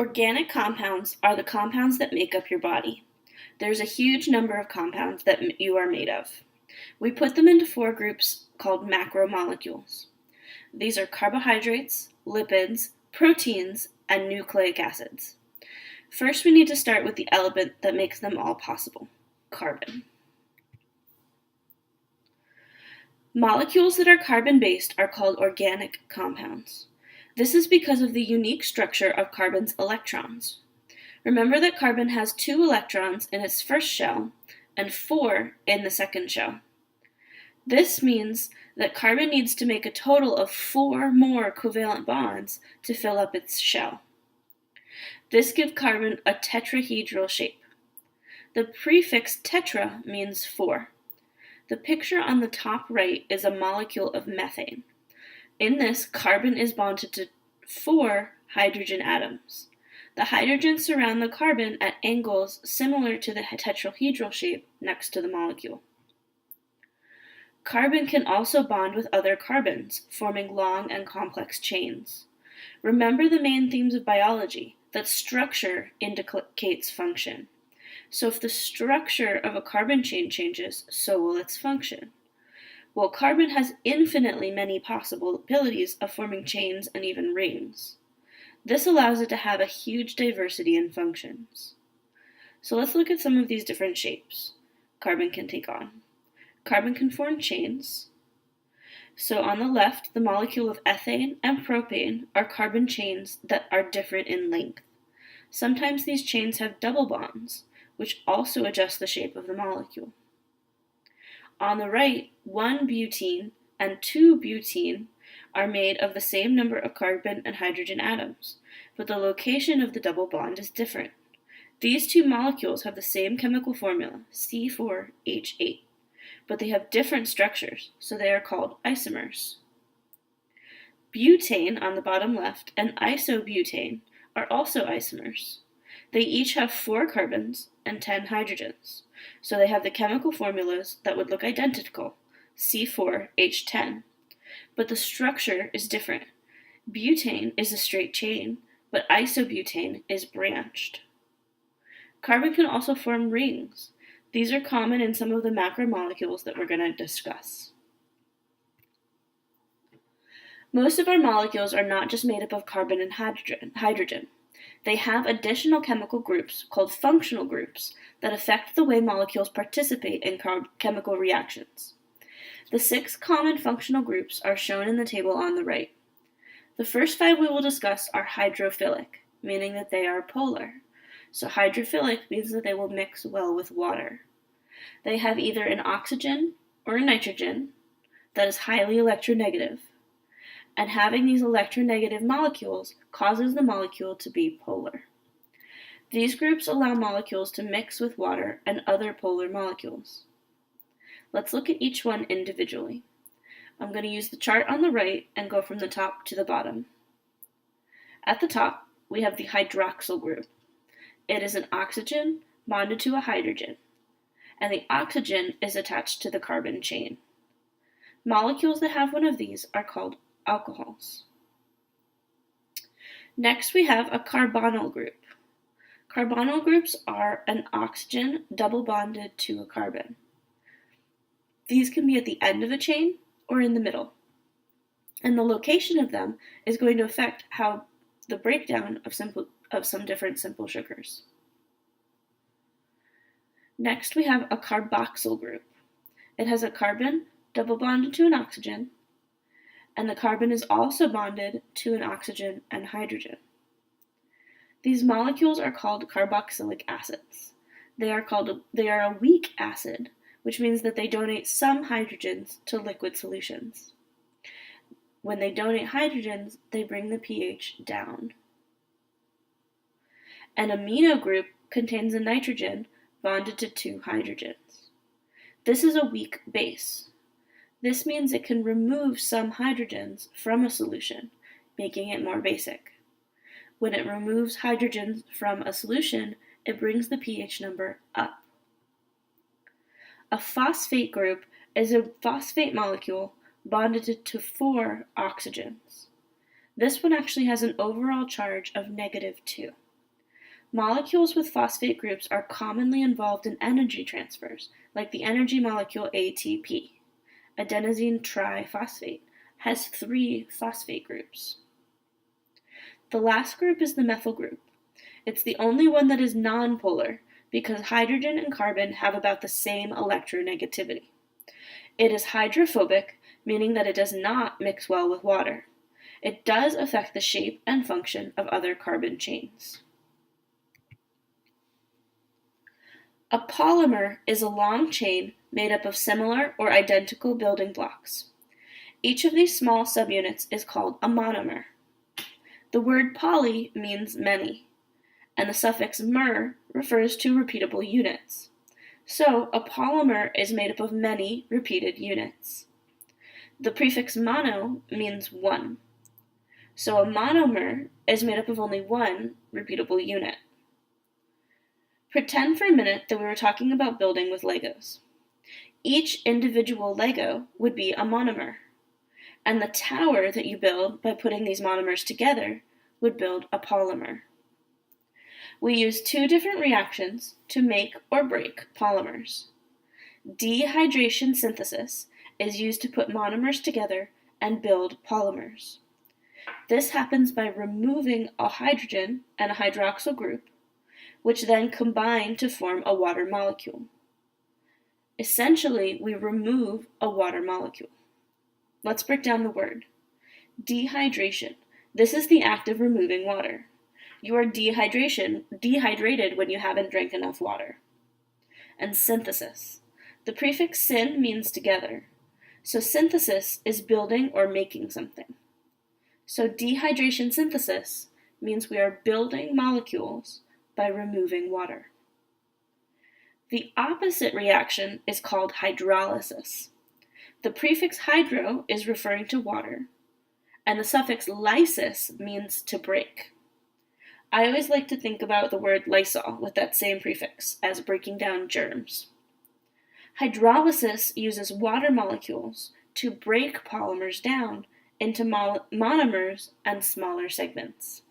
Organic compounds are the compounds that make up your body. There's a huge number of compounds that you are made of. We put them into 4 groups called macromolecules. These are carbohydrates, lipids, proteins, and nucleic acids. First, we need to start with the element that makes them all possible, carbon. Molecules that are carbon-based are called organic compounds. This is because of the unique structure of carbon's electrons. Remember that carbon has 2 electrons in its first shell and 4 in the second shell. This means that carbon needs to make a total of 4 more covalent bonds to fill up its shell. This gives carbon a tetrahedral shape. The prefix tetra means 4. The picture on the top right is a molecule of methane. In this, carbon is bonded to 4 hydrogen atoms. The hydrogens surround the carbon at angles similar to the tetrahedral shape next to the molecule. Carbon can also bond with other carbons, forming long and complex chains. Remember the main themes of biology, that structure indicates function. So if the structure of a carbon chain changes, so will its function. Well, carbon has infinitely many possibilities of forming chains and even rings. This allows it to have a huge diversity in functions. So let's look at some of these different shapes carbon can take on. Carbon can form chains. So on the left, the molecule of ethane and propane are carbon chains that are different in length. Sometimes these chains have double bonds, which also adjust the shape of the molecule. On the right, 1 butene and 2 butene are made of the same number of carbon and hydrogen atoms, but the location of the double bond is different. These 2 molecules have the same chemical formula, C4H8, but they have different structures, so they are called isomers. Butane on the bottom left and isobutane are also isomers. They each have 4 carbons and 10 hydrogens, so they have the chemical formulas that would look identical, C4H10, but the structure is different. Butane is a straight chain, but isobutane is branched. Carbon can also form rings. These are common in some of the macromolecules that we're going to discuss. Most of our molecules are not just made up of carbon and hydrogen. They have additional chemical groups called functional groups that affect the way molecules participate in chemical reactions. The 6 common functional groups are shown in the table on the right. The first 5 we will discuss are hydrophilic, meaning that they are polar. So hydrophilic means that they will mix well with water. They have either an oxygen or a nitrogen that is highly electronegative, and having these electronegative molecules causes the molecule to be polar. These groups allow molecules to mix with water and other polar molecules. Let's look at each one individually. I'm going to use the chart on the right and go from the top to the bottom. At the top, we have the hydroxyl group. It is an oxygen bonded to a hydrogen, and the oxygen is attached to the carbon chain. Molecules that have one of these are called alcohols. Next, we have a carbonyl group. Carbonyl groups are an oxygen double bonded to a carbon. These can be at the end of a chain or in the middle, and the location of them is going to affect how the breakdown of some different simple sugars. Next, we have a carboxyl group. It has a carbon double bonded to an oxygen, and the carbon is also bonded to an oxygen and hydrogen. These molecules are called carboxylic acids. They are a weak acid, which means that they donate some hydrogens to liquid solutions. When they donate hydrogens, they bring the pH down. An amino group contains a nitrogen bonded to 2 hydrogens. This is a weak base. This means it can remove some hydrogens from a solution, making it more basic. When it removes hydrogens from a solution, it brings the pH number up. A phosphate group is a phosphate molecule bonded to 4 oxygens. This one actually has an overall charge of -2. Molecules with phosphate groups are commonly involved in energy transfers, like the energy molecule ATP. Adenosine triphosphate has 3 phosphate groups. The last group is the methyl group. It's the only one that is nonpolar because hydrogen and carbon have about the same electronegativity. It is hydrophobic, meaning that it does not mix well with water. It does affect the shape and function of other carbon chains. A polymer is a long chain made up of similar or identical building blocks. Each of these small subunits is called a monomer. The word poly means many, and the suffix mer refers to repeatable units. So, a polymer is made up of many repeated units. The prefix mono means one. So, a monomer is made up of only one repeatable unit. Pretend for a minute that we were talking about building with Legos. Each individual Lego would be a monomer, and the tower that you build by putting these monomers together would build a polymer. We use 2 different reactions to make or break polymers. Dehydration synthesis is used to put monomers together and build polymers. This happens by removing a hydrogen and a hydroxyl group, which then combine to form a water molecule. Essentially, we remove a water molecule. Let's break down the word. Dehydration. This is the act of removing water. You are dehydrated when you haven't drank enough water. And synthesis. The prefix syn means together. So synthesis is building or making something. So dehydration synthesis means we are building molecules by removing water. The opposite reaction is called hydrolysis. The prefix hydro is referring to water, and the suffix lysis means to break. I always like to think about the word Lysol with that same prefix as breaking down germs. Hydrolysis uses water molecules to break polymers down into monomers and smaller segments.